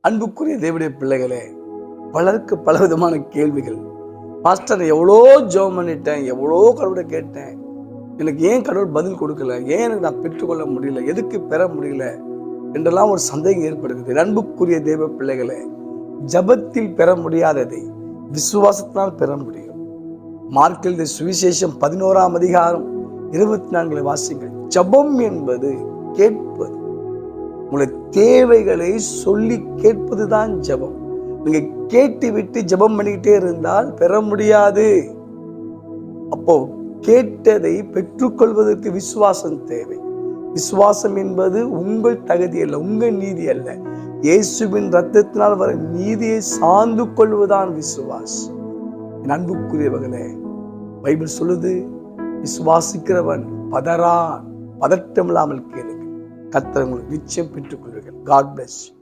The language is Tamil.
அன்புக்குரிய தேவனுடைய பிள்ளைகளே, பலருக்கு பல விதமான கேள்விகள். பாஸ்டர், எவ்வளோ ஜெபம் பண்ணிட்டேன், எவ்வளோ கடவுளை கேட்டேன், எனக்கு ஏன் கடவுள் பதில் கொடுக்கல, ஏன் எனக்கு நான் பெற்றுக்கொள்ள முடியல, எதுக்கு பெற முடியல என்றெல்லாம் ஒரு சந்தேகம் ஏற்படுகிறது. அன்புக்குரிய தேவ பிள்ளைகளே, ஜபத்தில் பெற முடியாததை விசுவாசத்தினால் பெற முடியும். மார்க் எழுதிய சுவிசேஷம் 11ஆம் அதிகாரம் 24 வாசிங்கள். ஜபம் என்பது கேட்பது. உங்களுடைய தேவைகளை சொல்லி கேட்பதுதான் ஜபம். நீங்க கேட்டு விட்டு ஜபம் பண்ணிக்கிட்டே இருந்தால் பெற முடியாது. அப்போ கேட்டதை பெற்றுக்கொள்வதற்கு விசுவாசம் தேவை. விசுவாசம் என்பது உங்கள் தகுதி அல்ல, உங்கள் நீதி அல்ல. இயேசுவின் இரத்தத்தினால் வர நீதியை சார்ந்து கொள்வதுதான் விசுவாசம். என் அன்புக்குரியவர்களே, பைபிள் சொல்லுது, விசுவாசிக்கிறவன் பதறான். பதட்டம் இல்லாமல் கேளுங்கள், கர்த்தர் உங்களுக்கு நிச்சயம் பெற்றுக் கொள்வீர்கள். God bless you.